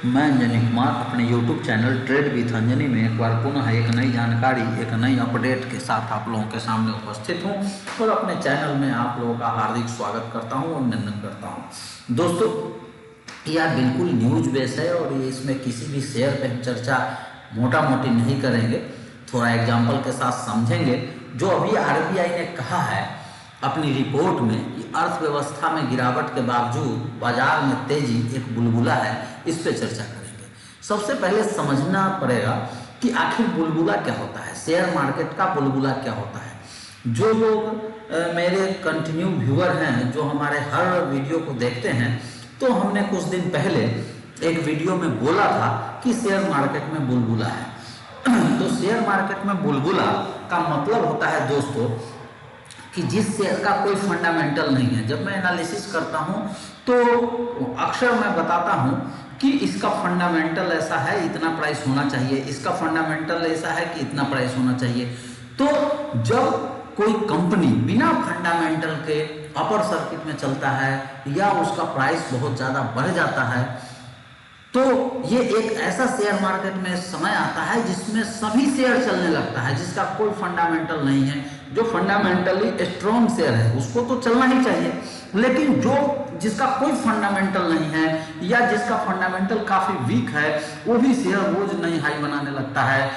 मैं अंजनी कुमार अपने YouTube channel trade with Anjani में एक बार पुनः एक नई जानकारी, एक नई अपडेट के साथ आप लोगों के सामने उपस्थित हूं और अपने चैनल में आप लोगों का हार्दिक स्वागत करता हूं और अभिनंदन करता हूं। दोस्तों, यह बिल्कुल न्यूज बेस है और ये इसमें किसी भी शेयर पे हम चर्चा मोटा मोटी नहीं करेंगे, थोड़ा एग्जाम्पल के साथ समझेंगे। जो अभी RBI ने कहा है अपनी रिपोर्ट में कि अर्थव्यवस्था में गिरावट के बावजूद बाजार में तेजी एक बुलबुला है, इस पे चर्चा करेंगे। सबसे पहले समझना पड़ेगा कि आखिर बुलबुला क्या होता है, शेयर मार्केट का बुलबुला क्या होता है। जो लोग मेरे कंटिन्यू व्यूअर हैं, जो हमारे हर वीडियो को देखते हैं, तो हमने कुछ दिन पहले एक वीडियो में बोला था कि शेयर मार्केट में बुलबुला है। तो शेयर मार्केट में बुलबुला का मतलब होता है दोस्तों कि जिस शेयर का कोई फंडामेंटल नहीं है। जब मैं एनालिसिस करता हूं तो अक्सर मैं बताता हूं कि इसका फंडामेंटल ऐसा है, इतना प्राइस होना चाहिए, इसका फंडामेंटल ऐसा है कि इतना प्राइस होना चाहिए। तो जब कोई कंपनी बिना फंडामेंटल के अपर सर्किट में चलता है या उसका प्राइस बहुत ज़्यादा बढ़ जाता है, तो ये एक ऐसा शेयर मार्केट में समय आता है जिसमें सभी शेयर चलने लगता है जिसका कोई फंडामेंटल नहीं है। जो फंडामेंटली स्ट्रॉन्ग शेयर है उसको तो चलना ही चाहिए, लेकिन जो जिसका कोई फंडामेंटल नहीं है या जिसका फंडामेंटल काफ़ी वीक है, वो भी शेयर रोज नई हाई बनाने लगता है।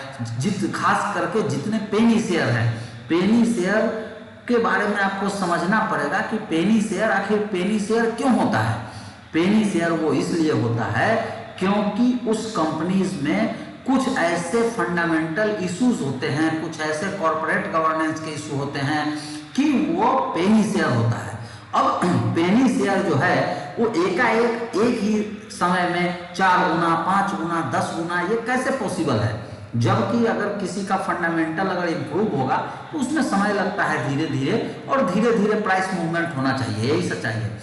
खास करके जितने पेनी शेयर है, पेनी शेयर के बारे में आपको समझना पड़ेगा कि पेनी शेयर, आखिर पेनी शेयर क्यों होता है। पेनी शेयर वो इसलिए होता है क्योंकि उस कंपनीज में कुछ ऐसे फंडामेंटल इश्यूज होते हैं, कुछ ऐसे कॉर्पोरेट गवर्नेंस के इशू होते हैं कि वो पेनी शेयर होता है। अब पेनी शेयर जो है वो एकाएक एक ही समय में 4 गुना, 5 गुना, 10 गुना, ये कैसे पॉसिबल है। जबकि अगर किसी का फंडामेंटल अगर इम्प्रूव होगा तो उसमें समय लगता है धीरे धीरे, और धीरे धीरे प्राइस मूवमेंट होना चाहिए, यही सच्चाई है।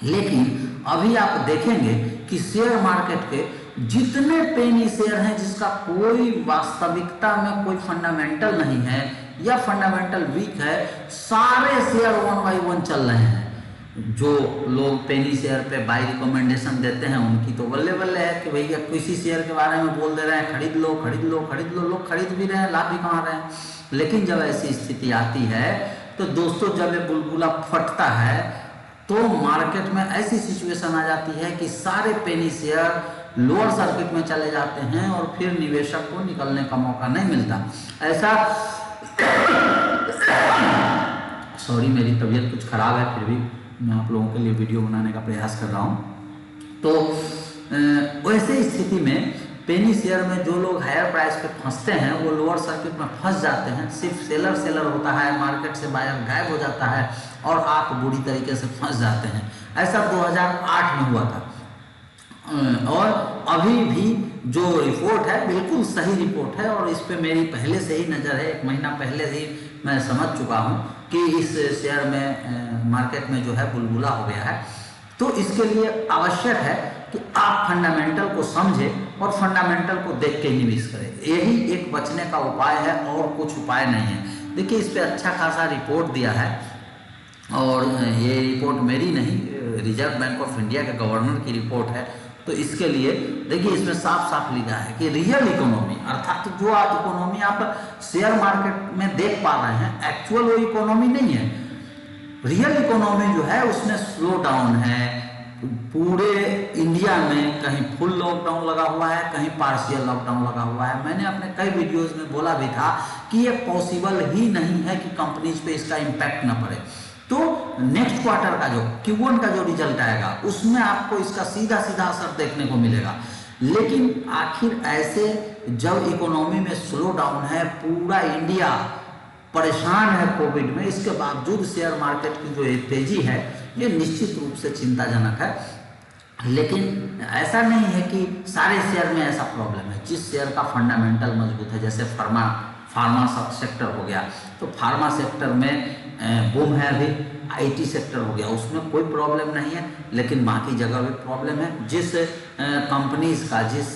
लेकिन अभी आप देखेंगे कि शेयर मार्केट के जितने पेनी शेयर हैं जिसका कोई वास्तविकता में कोई फंडामेंटल नहीं है या फंडामेंटल वीक है, सारे शेयर 1 बाय 1 चल रहे हैं। जो लोग पेनी शेयर पे बाय रिकमेंडेशन देते हैं उनकी तो बल्ले बल्ले है कि भैया किसी शेयर के बारे में बोल दे रहे हैं खरीद लो खरीद लो खरीद लो, लोग खरीद भी रहे हैं, लाभ भी कमा रहे हैं। लेकिन जब ऐसी स्थिति आती है तो दोस्तों, जब ये बुलबुला फटता है तो मार्केट में ऐसी सिचुएशन आ जाती है कि सारे पेनी शेयर लोअर सर्किट में चले जाते हैं और फिर निवेशक को निकलने का मौका नहीं मिलता। ऐसा सॉरी, मेरी तबीयत कुछ खराब है, फिर भी मैं आप लोगों के लिए वीडियो बनाने का प्रयास कर रहा हूँ। तो वैसे स्थिति में पेनी शेयर में जो लोग हायर प्राइस पे फंसते हैं वो लोअर सर्किट में फंस जाते हैं। सिर्फ सेलर होता है, मार्केट से बायर गायब हो जाता है और आप बुरी तरीके से फंस जाते हैं। ऐसा 2008 में हुआ था। और अभी भी जो रिपोर्ट है बिल्कुल सही रिपोर्ट है और इस पे मेरी पहले से ही नज़र है। 1 महीना पहले ही मैं समझ चुका हूँ कि इस शेयर में मार्केट में जो है बुलबुला हो गया है। तो इसके लिए आवश्यक है कि आप फंडामेंटल को समझें और फंडामेंटल को देख के निवेश करें। यही एक बचने का उपाय है और कुछ उपाय नहीं है। देखिए, इस पे अच्छा खासा रिपोर्ट दिया है और ये रिपोर्ट मेरी नहीं, रिजर्व बैंक ऑफ इंडिया के गवर्नर की रिपोर्ट है। तो इसके लिए देखिए, इसमें साफ साफ लिखा है कि रियल इकोनॉमी, अर्थात जो इकोनॉमी आप शेयर मार्केट में देख पा रहे हैं, एक्चुअल वो इकोनॉमी नहीं है। रियल इकोनॉमी जो है उसमें स्लो डाउन है। पूरे इंडिया में कहीं फुल लॉकडाउन लगा हुआ है, कहीं पार्शियल लॉकडाउन लगा हुआ है। मैंने अपने कई वीडियोस में बोला भी था कि ये पॉसिबल ही नहीं है कि कंपनीज पे इसका इम्पैक्ट न पड़े। तो नेक्स्ट क्वार्टर का जो Q1 का जो रिजल्ट आएगा उसमें आपको इसका सीधा सीधा असर देखने को मिलेगा। लेकिन आखिर ऐसे जब इकोनॉमी में स्लो डाउन है, पूरा इंडिया परेशान है कोविड में, इसके बावजूद शेयर मार्केट की जो तेजी है ये निश्चित रूप से चिंताजनक है। लेकिन ऐसा नहीं है कि सारे शेयर में ऐसा प्रॉब्लम है। जिस शेयर का फंडामेंटल मजबूत है, जैसे फार्मा सेक्टर हो गया, तो फार्मा सेक्टर में बूम है, अभी IT सेक्टर हो गया, उसमें कोई प्रॉब्लम नहीं है। लेकिन बाकी जगह भी प्रॉब्लम है। जिस कंपनीज का, जिस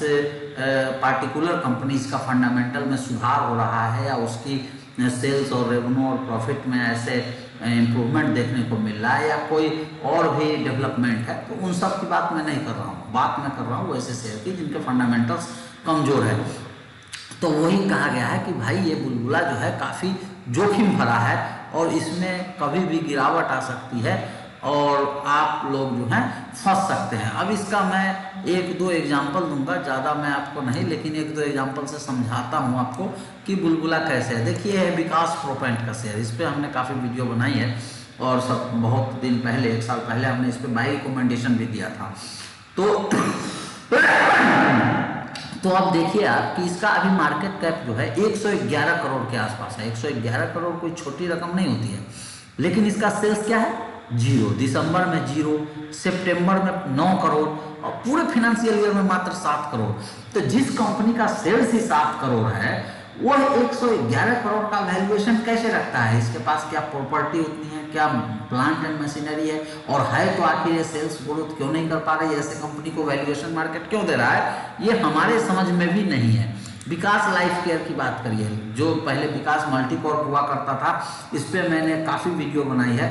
पार्टिकुलर कंपनीज का फंडामेंटल में सुधार हो रहा है या उसकी सेल्स और रेवेन्यू और प्रॉफिट में ऐसे इम्प्रूवमेंट देखने को मिल रहा है या कोई और भी डेवलपमेंट है, तो उन सब की बात मैं नहीं कर रहा हूँ। बात मैं कर रहा हूँ वैसे शेयर की जिनके फंडामेंटल्स कमज़ोर है। तो वही कहा गया है कि भाई ये बुलबुला जो है काफ़ी जोखिम भरा है और इसमें कभी भी गिरावट आ सकती है और आप लोग जो हैं फंस सकते हैं। अब इसका मैं एक दो एग्जाम्पल दूंगा, ज़्यादा मैं आपको नहीं, लेकिन एक दो एग्जाम्पल से समझाता हूं आपको कि बुलबुला कैसे है। देखिए है विकास प्रोपेंट का शेयर, इस पर हमने काफ़ी वीडियो बनाई है और सब बहुत दिन पहले, 1 साल पहले हमने इस पर बाई रिकमेंडेशन भी दिया था। तो अब देखिए आप कि इसका अभी मार्केट कैप जो है 111 करोड़ के आसपास है। 111 करोड़ कोई छोटी रकम नहीं होती है, लेकिन इसका सेल्स क्या है, 0। दिसंबर में 0, सितंबर में 9 करोड़ और पूरे फाइनेंशियल ईयर में मात्र 7 करोड़। तो जिस कंपनी का सेल्स ही 7 करोड़ है वह 111 करोड़ का वैल्यूएशन कैसे रखता है? इसके पास क्या प्रॉपर्टी उतनी है, क्या प्लांट एंड मशीनरी है, और है तो आखिर ये सेल्स ग्रोथ क्यों नहीं कर पा रही है? ऐसे कंपनी को वैल्यूएशन मार्केट क्यों दे रहा है? ये हमारे समझ में भी नहीं है। विकास लाइफ केयर की बात करिए, जो पहले विकास मल्टीकॉर्प हुआ करता था, इस पर मैंने काफ़ी वीडियो बनाई है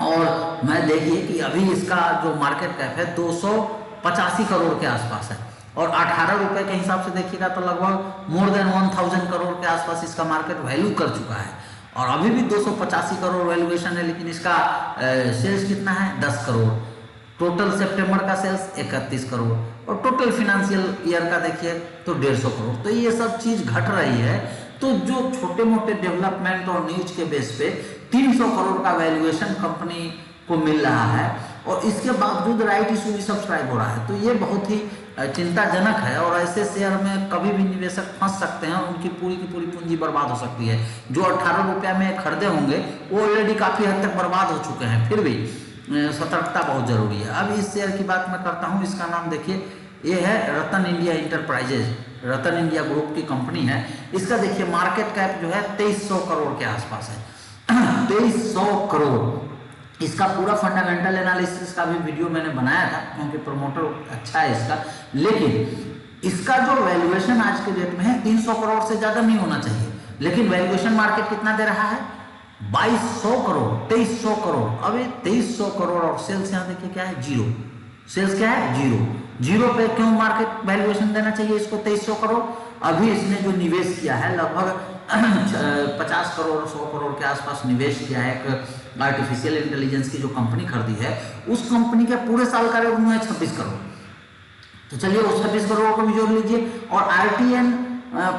और मैं देखिए कि अभी इसका जो मार्केट कैप है 285 करोड़ के आसपास है और 18 रुपये के हिसाब से देखिएगा तो लगभग मोर देन 1000 करोड़ के आसपास इसका मार्केट वैल्यू कर चुका है और अभी भी 285 करोड़ वैल्यूएशन है, लेकिन इसका सेल्स कितना है, 10 करोड़। टोटल सितंबर का सेल्स 31 करोड़ और टोटल फिनेंशियल ईयर का देखिए तो 150 करोड़। तो ये सब चीज़ घट रही है। तो जो छोटे मोटे डेवलपमेंट और न्यूज के बेस पे 300 करोड़ का वैल्यूएशन कंपनी को मिल रहा है और इसके बावजूद राइट इशू भी सब्सक्राइब हो रहा है। तो ये बहुत ही चिंताजनक है और ऐसे शेयर में कभी भी निवेशक फंस सकते हैं और उनकी पूरी की पूरी पूंजी बर्बाद हो सकती है। जो 18 रुपये में खरीदे होंगे वो ऑलरेडी काफ़ी हद तक बर्बाद हो चुके हैं। फिर भी सतर्कता बहुत जरूरी है। अब इस शेयर की बात मैं करता हूँ, इसका नाम देखिए, ये है रतन इंडिया इंटरप्राइजेज, रतन इंडिया ग्रुप की कंपनी है। इसका देखिए मार्केट कैप जो है 2300 करोड़ के आसपास है। 2300 करोड़। इसका पूरा फंडामेंटल एनालिसिस का भी वीडियो मैंने बनाया था क्योंकि प्रमोटर अच्छा है इसका, लेकिन इसका जो वैल्यूएशन आज के डेट में है 300 करोड़ से ज़्यादा नहीं होना चाहिए, लेकिन वैल्यूएशन मार्केट कितना दे रहा है, 2200 करोड़, 2300 करोड़। अब ये 2300 करोड़ और सेल्स यहाँ देखिए क्या है, 0। सेल्स क्या है, 0। 0 पे क्यों मार्केट वैल्यूएशन देना चाहिए इसको 2300 करोड़? अभी इसने जो निवेश किया है लगभग 50 करोड़ 100 करोड़ के आसपास निवेश किया है। एक आर्टिफिशियल इंटेलिजेंस की जो कंपनी खरीदी है, उस कंपनी के पूरे साल का रेवेन्यू है 26 करोड़। तो चलिए उस 26 करोड़ को भी जोड़ लीजिए और RTN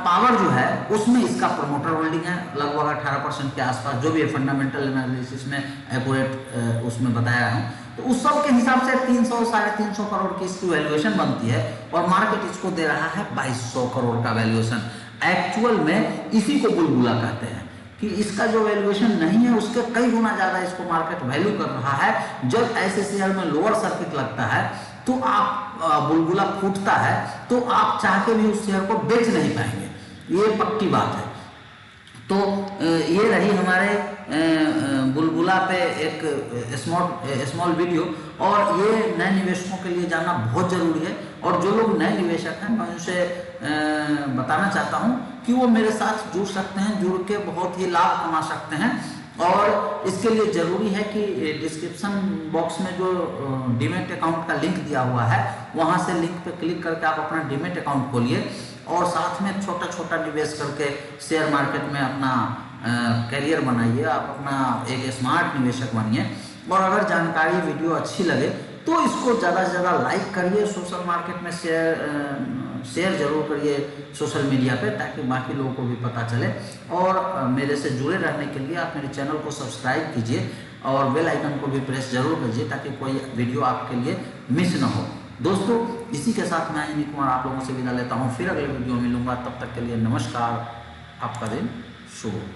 पावर जो है उसमें इसका प्रमोटर होल्डिंग है लगभग 18% के आसपास, जो भी फंडामेंटल एनालिसिस में एक्यूरेट उसमें बताया है। तो उस सब के हिसाब से 300 साढ़े 300 करोड़ की इसकी वैल्यूएशन बनती है और मार्केट इसको दे रहा है 2200 करोड़ का वैल्यूएशन। एक्चुअल में इसी को बुलबुला कहते हैं कि इसका जो वैल्यूएशन नहीं है उसके कई गुना ज़्यादा इसको मार्केट वैल्यू कर रहा है। जब ऐसे शेयर में लोअर सर्किट लगता है तो आप बुलबुला फूटता है तो आप चाह के भी उस शेयर को बेच नहीं पाएंगे, ये पक्की बात है। तो ये रही हमारे बुलबुला पे एक स्मॉल वीडियो और ये नए निवेशकों के लिए जानना बहुत ज़रूरी है। और जो लोग नए निवेशक हैं मैं उनसे बताना चाहता हूँ कि वो मेरे साथ जुड़ सकते हैं, जुड़ के बहुत ही लाभ कमा सकते हैं। और इसके लिए ज़रूरी है कि डिस्क्रिप्शन बॉक्स में जो डीमेट अकाउंट का लिंक दिया हुआ है वहाँ से लिंक पे क्लिक करके आप अपना डीमेट अकाउंट खोलिए और साथ में छोटा छोटा निवेश करके शेयर मार्केट में अपना करियर बनाइए, आप अपना एक स्मार्ट निवेशक बनिए। और अगर जानकारी वीडियो अच्छी लगे तो इसको ज़्यादा से ज़्यादा लाइक करिए, सोशल मार्केट में शेयर जरूर करिए सोशल मीडिया पे, ताकि बाकी लोगों को भी पता चले। और मेरे से जुड़े रहने के लिए आप मेरे चैनल को सब्सक्राइब कीजिए और बेल आइकन को भी प्रेस जरूर कीजिए ताकि कोई वीडियो आपके लिए मिस ना हो। दोस्तों इसी के साथ मैं अंजनी कुमार आप लोगों से विदा लेता हूँ, फिर अगले वीडियो में मिलूंगा। तब तक के लिए नमस्कार, आपका दिन शुभ हो।